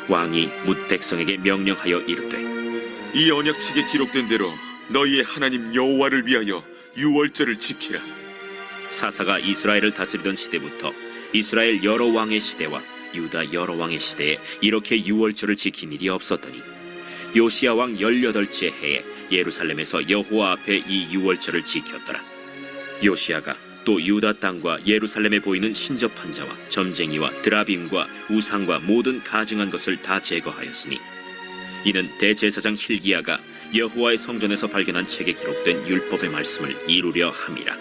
왕이 뭇 백성에게 명령하여 이르되, 이 언약책에 기록된 대로 너희의 하나님 여호와를 위하여 유월절을 지키라. 사사가 이스라엘을 다스리던 시대부터 이스라엘 여러 왕의 시대와 유다 여러 왕의 시대에 이렇게 유월절을 지킨 일이 없었더니 요시야 왕 18째 해에 예루살렘에서 여호와 앞에 이 유월절을 지켰더라. 요시야가 또 유다 땅과 예루살렘에 보이는 신접한 자와 점쟁이와 드라빔과 우상과 모든 가증한 것을 다 제거하였으니 이는 대제사장 hil기야가 여호와의 성전에서 발견한 책에 기록된 율법의 말씀을 이루려 함이라.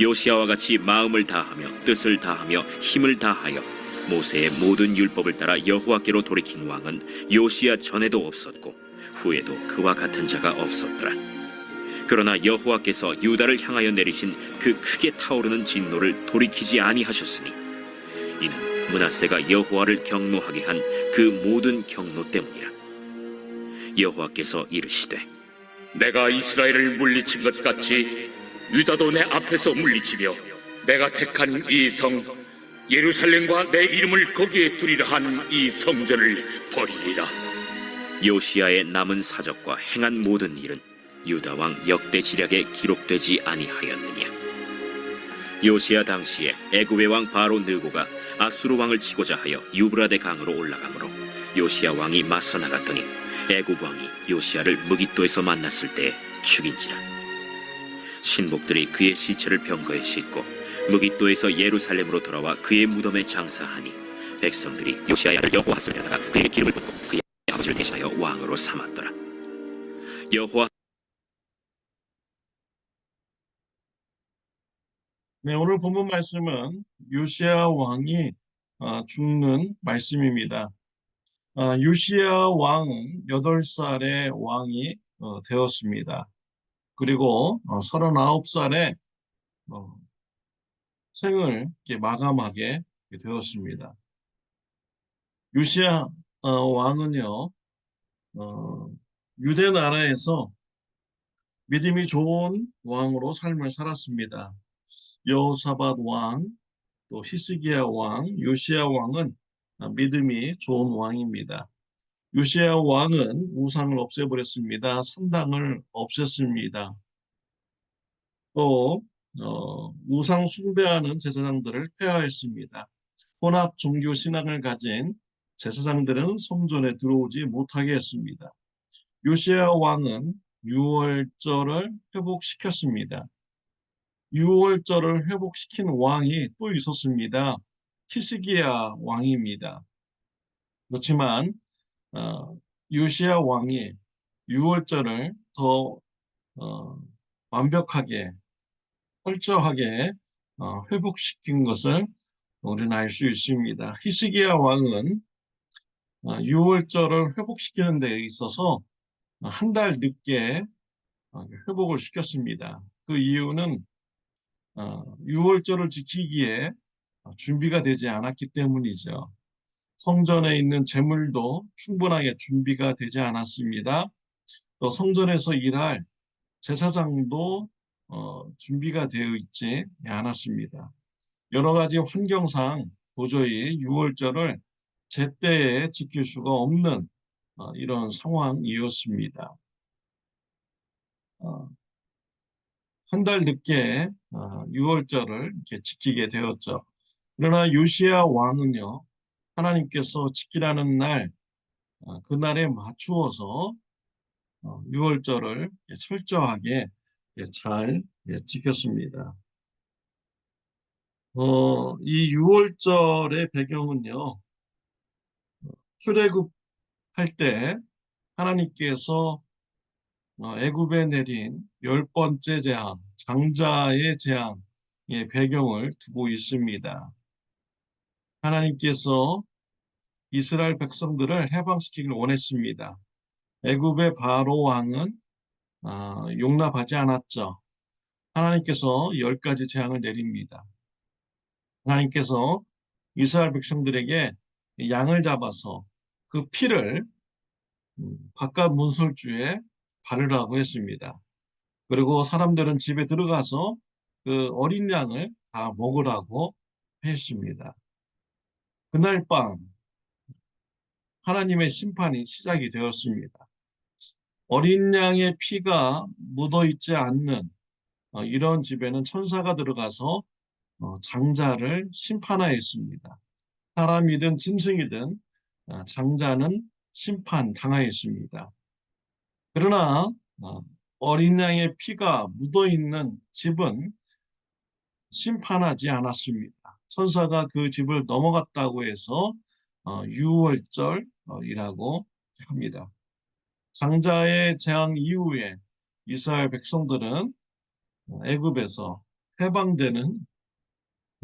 요시야와 같이 마음을 다하며 뜻을 다하며 힘을 다하여 모세의 모든 율법을 따라 여호와께로 돌이킨 왕은 요시야 전에도 없었고 후에도 그와 같은 자가 없었더라. 그러나 여호와께서 유다를 향하여 내리신 그 크게 타오르는 진노를 돌이키지 아니하셨으니 이는 므낫세가 여호와를 경노하게 한 그 모든 경노 때문이라. 여호와께서 이르시되, 내가 이스라엘을 물리친 것 같이 유다도 내 앞에서 물리치며 내가 택한 이 성 예루살렘과 내 이름을 거기에 두리라 한 이 성전을 버리리라. 요시야의 남은 사적과 행한 모든 일은 유다 왕 역대 지략에 기록되지 아니하였느냐. 요시야 당시에 애굽의 왕 바로 느고가 아수르 왕을 치고자 하여 유브라데 강으로 올라가므로 요시야 왕이 맞서 나갔더니 애굽 왕이 요시야를 무깃도에서 만났을 때 죽인지라. 신복들이 그의 시체를 병거에 싣고 무깃도에서 예루살렘으로 돌아와 그의 무덤에 장사하니 백성들이 요시야의 아들 여호아스를 데려다가 그에게 기름을 붓고 그의 아버지를 대신하여 왕으로 삼았더라. 여호와 네, 오늘 본문 말씀은 요시야 왕이 죽는 말씀입니다. 요시야 왕은 8살의 왕이 되었습니다. 그리고 39살에 생을 마감하게 되었습니다. 요시야 왕은요, 유대 나라에서 믿음이 좋은 왕으로 삶을 살았습니다. 여호사밧 왕, 또 히스기야 왕, 요시야 왕은 믿음이 좋은 왕입니다. 요시야 왕은 우상을 없애버렸습니다. 산당을 없앴습니다. 또 우상 숭배하는 제사장들을 폐하했습니다. 혼합 종교 신앙을 가진 제사장들은 성전에 들어오지 못하게 했습니다. 요시야 왕은 유월절을 회복시켰습니다. 유월절을 회복시킨 왕이 또 있었습니다. 히스기야 왕입니다. 그렇지만 요시야 왕이 유월절을 더 완벽하게 철저하게 회복시킨 것을 우리는 알 수 있습니다. 히스기야 왕은 유월절을 회복시키는 데 있어서 한 달 늦게 회복을 시켰습니다. 그 이유는 유월절을 지키기에 준비가 되지 않았기 때문이죠. 성전에 있는 제물도 충분하게 준비가 되지 않았습니다. 또 성전에서 일할 제사장도 준비가 되어 있지 않았습니다. 여러 가지 환경상 도저히 유월절을 제때에 지킬 수가 없는 이런 상황이었습니다. 한 달 늦게 유월절을 이렇게 지키게 되었죠. 그러나 요시야 왕은요, 하나님께서 지키라는 날, 그날에 맞추어서 유월절을 철저하게 잘 지켰습니다. 이 유월절의 배경은요, 출애굽할 때 하나님께서 애굽에 내린 10번째 재앙, 장자의 재앙의 배경을 두고 있습니다. 하나님께서 이스라엘 백성들을 해방시키길 원했습니다. 애굽의 바로 왕은 용납하지 않았죠. 하나님께서 10가지 재앙을 내립니다. 하나님께서 이스라엘 백성들에게 양을 잡아서 그 피를 바깥 문설주에 바르라고 했습니다. 그리고 사람들은 집에 들어가서 그 어린 양을 다 먹으라고 했습니다. 그날 밤 하나님의 심판이 시작이 되었습니다. 어린 양의 피가 묻어 있지 않는 이런 집에는 천사가 들어가서 장자를 심판하였습니다. 사람이든 짐승이든 장자는 심판당하였습니다. 그러나 어린 양의 피가 묻어 있는 집은 심판하지 않았습니다. 천사가 그 집을 넘어갔다고 해서 유월절이라고 합니다. 장자의 재앙 이후에 이스라엘 백성들은 애굽에서 해방되는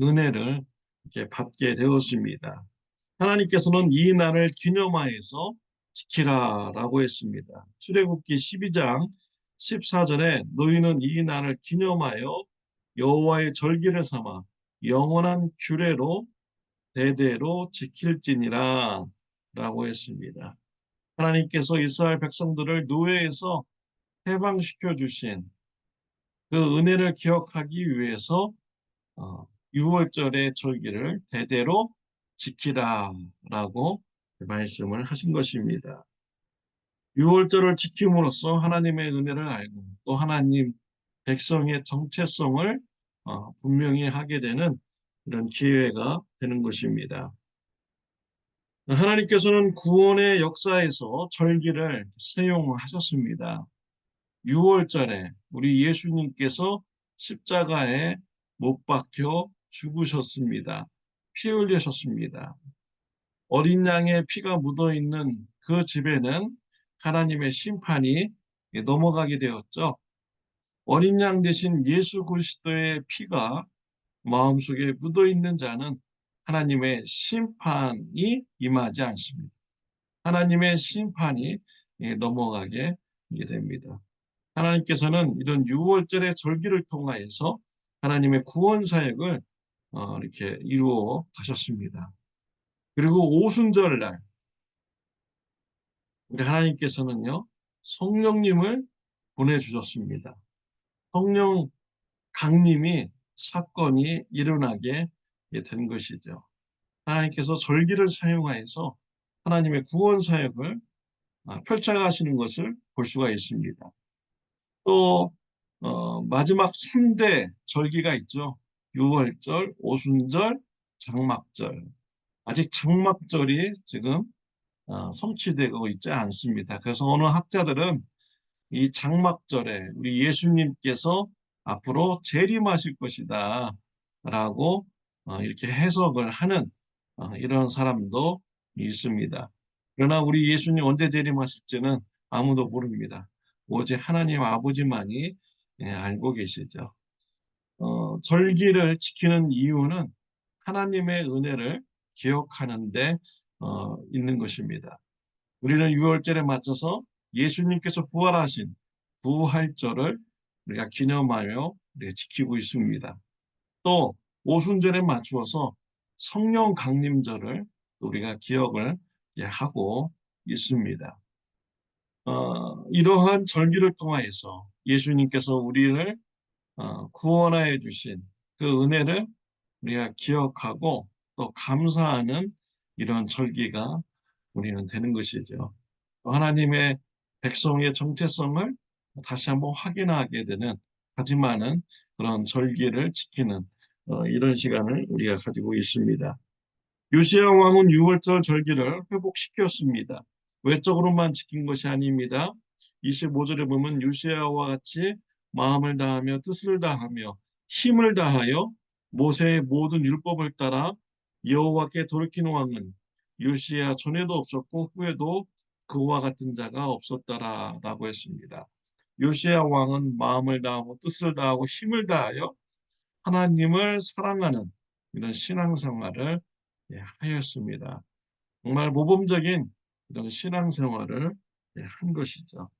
은혜를 이렇게 받게 되었습니다. 하나님께서는 이 날을 기념하여서 지키라라고 했습니다. 출애굽기 12장 14절에 너희는 이 날을 기념하여 여호와의 절기를 삼아 영원한 규례로 대대로 지킬지니라 라고 했습니다. 하나님께서 이스라엘 백성들을 노예에서 해방시켜 주신 그 은혜를 기억하기 위해서 6월절의 절기를 대대로 지키라라고 말씀을 하신 것입니다. 6월절을 지킴으로써 하나님의 은혜를 알고 또 하나님 백성의 정체성을 분명히 하게 되는 이런 기회가 되는 것입니다. 하나님께서는 구원의 역사에서 절기를 사용하셨습니다. 6월절에 우리 예수님께서 십자가에 못 박혀 죽으셨습니다. 피 흘리셨습니다. 어린 양의 피가 묻어 있는 그 집에는 하나님의 심판이 넘어가게 되었죠. 어린 양 대신 예수 그리스도의 피가 마음속에 묻어 있는 자는 하나님의 심판이 임하지 않습니다. 하나님의 심판이 넘어가게 됩니다. 하나님께서는 이런 6월절의 절기를 통하여서 하나님의 구원 사역을 이렇게 이루어 가셨습니다. 그리고 오순절날 우리 하나님께서는요 성령님을 보내주셨습니다. 성령 강림이 사건이 일어나게 된 것이죠. 하나님께서 절기를 사용하여서 하나님의 구원 사역을 펼쳐가시는 것을 볼 수가 있습니다. 또 마지막 3대 절기가 있죠. 유월절, 오순절, 장막절. 아직 장막절이 지금 성취되고 있지 않습니다. 그래서 어느 학자들은 이 장막절에 우리 예수님께서 앞으로 재림하실 것이다 라고 이렇게 해석을 하는 이런 사람도 있습니다. 그러나 우리 예수님 언제 재림하실지는 아무도 모릅니다. 오직 하나님 아버지만이 알고 계시죠. 절기를 지키는 이유는 하나님의 은혜를 기억하는 데 있는 것입니다. 우리는 6월절에 맞춰서 예수님께서 부활하신 부활절을 우리가 기념하며 지키고 있습니다. 또 오순절에 맞추어서 성령 강림절을 우리가 기억을 하고 있습니다. 이러한 절기를 통하여서 예수님께서 우리를 구원하여 주신 그 은혜를 우리가 기억하고 또 감사하는 이런 절기가 우리는 되는 것이죠. 하나님의 백성의 정체성을 다시 한번 확인하게 되는 다짐하는 그런 절기를 지키는 이런 시간을 우리가 가지고 있습니다. 요시야 왕은 6월절 절기를 회복시켰습니다. 외적으로만 지킨 것이 아닙니다. 25절에 보면 요시야와 같이 마음을 다하며 뜻을 다하며 힘을 다하여 모세의 모든 율법을 따라 여호와께 돌이키는 왕은 요시야 전에도 없었고 후에도 그와 같은 자가 없었다라고 했습니다. 요시야 왕은 마음을 다하고 뜻을 다하고 힘을 다하여 하나님을 사랑하는 이런 신앙생활을 하였습니다. 정말 모범적인 이런 신앙생활을 한 것이죠.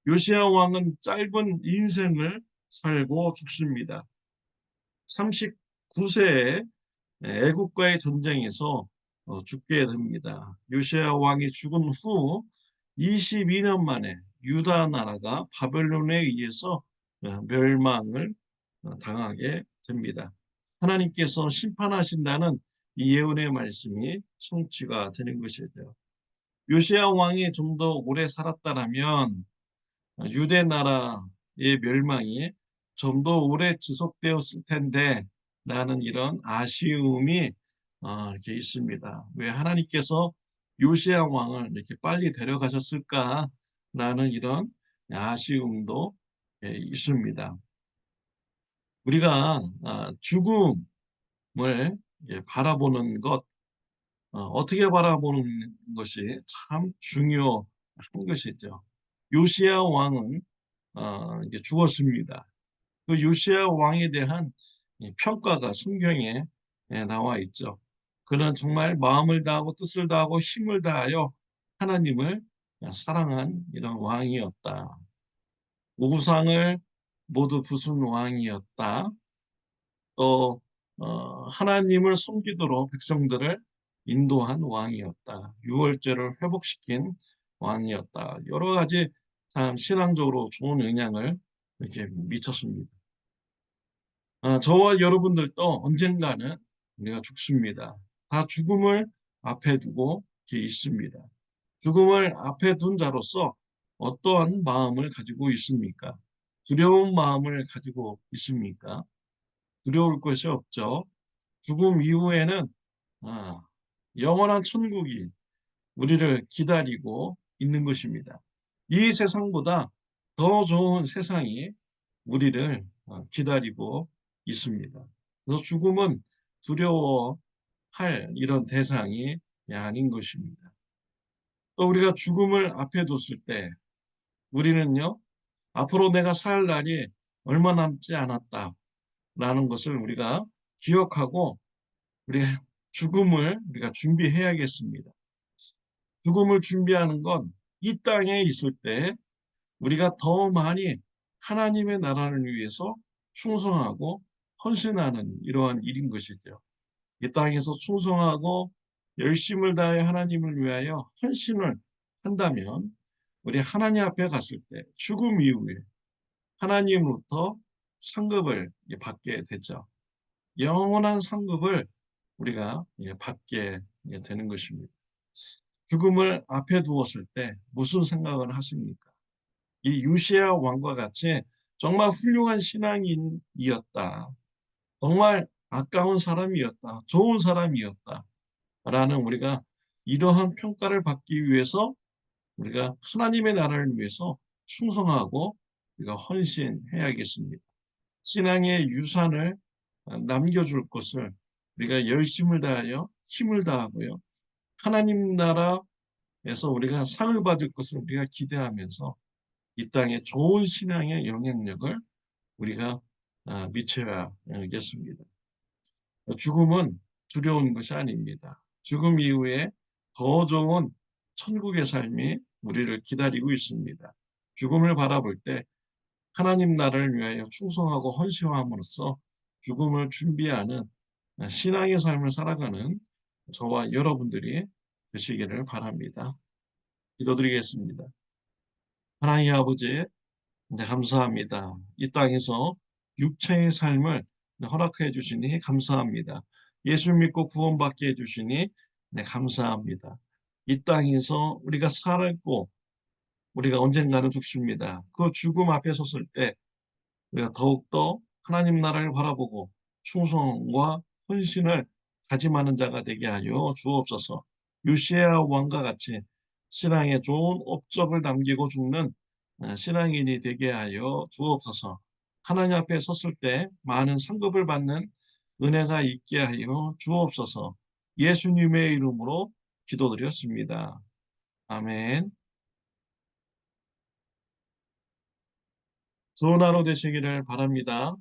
요시야 왕은 짧은 인생을 살고 죽습니다. 39세에 애국과의 전쟁에서 죽게 됩니다. 요시야 왕이 죽은 후 22년 만에 유다 나라가 바벨론에 의해서 멸망을 당하게 됩니다. 하나님께서 심판하신다는 이 예언의 말씀이 성취가 되는 것이죠. 요시야 왕이 좀 더 오래 살았다라면 유대 나라의 멸망이 좀 더 오래 지속되었을 텐데 라는 이런 아쉬움이 이렇게 있습니다. 왜 하나님께서 요시야 왕을 이렇게 빨리 데려가셨을까라는 이런 아쉬움도 있습니다. 우리가 죽음을 바라보는 것, 어떻게 바라보는 것이 참 중요한 것이죠. 요시야 왕은 이제 죽었습니다. 그 요시야 왕에 대한 이 평가가 성경에 나와 있죠. 그는 정말 마음을 다하고 뜻을 다하고 힘을 다하여 하나님을 사랑한 이런 왕이었다. 우상을 모두 부순 왕이었다. 또 하나님을 섬기도록 백성들을 인도한 왕이었다. 유월절을 회복시킨 왕이었다. 여러 가지 참 신앙적으로 좋은 영향을 이렇게 미쳤습니다. 저와 여러분들도 언젠가는 우리가 죽습니다. 다 죽음을 앞에 두고 이렇게 있습니다. 죽음을 앞에 둔 자로서 어떠한 마음을 가지고 있습니까? 두려운 마음을 가지고 있습니까? 두려울 것이 없죠. 죽음 이후에는 아, 영원한 천국이 우리를 기다리고 있는 것입니다. 이 세상보다 더 좋은 세상이 우리를 기다리고 있습니다. 그래서 죽음은 두려워할 이런 대상이 아닌 것입니다. 또 우리가 죽음을 앞에 뒀을 때 우리는요, 앞으로 내가 살 날이 얼마 남지 않았다라는 것을 우리가 기억하고 우리 죽음을 우리가 준비해야겠습니다. 죽음을 준비하는 건 이 땅에 있을 때 우리가 더 많이 하나님의 나라를 위해서 충성하고 헌신하는 이러한 일인 것이죠. 이 땅에서 충성하고 열심을 다해 하나님을 위하여 헌신을 한다면 우리 하나님 앞에 갔을 때 죽음 이후에 하나님으로부터 상급을 받게 되죠. 영원한 상급을 우리가 받게 되는 것입니다. 죽음을 앞에 두었을 때 무슨 생각을 하십니까? 이 요시야 왕과 같이 정말 훌륭한 신앙인이었다. 정말 아까운 사람이었다. 좋은 사람이었다. 라는 우리가 이러한 평가를 받기 위해서 우리가 하나님의 나라를 위해서 충성하고 우리가 헌신해야겠습니다. 신앙의 유산을 남겨줄 것을 우리가 열심을 다하여 힘을 다하고요. 하나님 나라에서 우리가 상을 받을 것을 우리가 기대하면서 이 땅에 좋은 신앙의 영향력을 우리가 미쳐야겠습니다. 죽음은 두려운 것이 아닙니다. 죽음 이후에 더 좋은 천국의 삶이 우리를 기다리고 있습니다. 죽음을 바라볼 때 하나님 나라를 위하여 충성하고 헌신함으로써 죽음을 준비하는 신앙의 삶을 살아가는 저와 여러분들이 되시기를 바랍니다. 기도드리겠습니다. 하나님 아버지, 감사합니다. 이 땅에서 육체의 삶을 허락해 주시니 감사합니다. 예수 믿고 구원받게 해주시니 감사합니다. 이 땅에서 우리가 살고 우리가 언젠가는 죽습니다. 그 죽음 앞에 섰을 때 우리가 더욱더 하나님 나라를 바라보고 충성과 헌신을 다짐하는 자가 되게 하여 주옵소서. 요시야 왕과 같이 신앙에 좋은 업적을 남기고 죽는 신앙인이 되게 하여 주옵소서. 하나님 앞에 섰을 때 많은 상급을 받는 은혜가 있게 하여 주옵소서. 예수님의 이름으로 기도드렸습니다. 아멘. 좋은 하루 되시기를 바랍니다.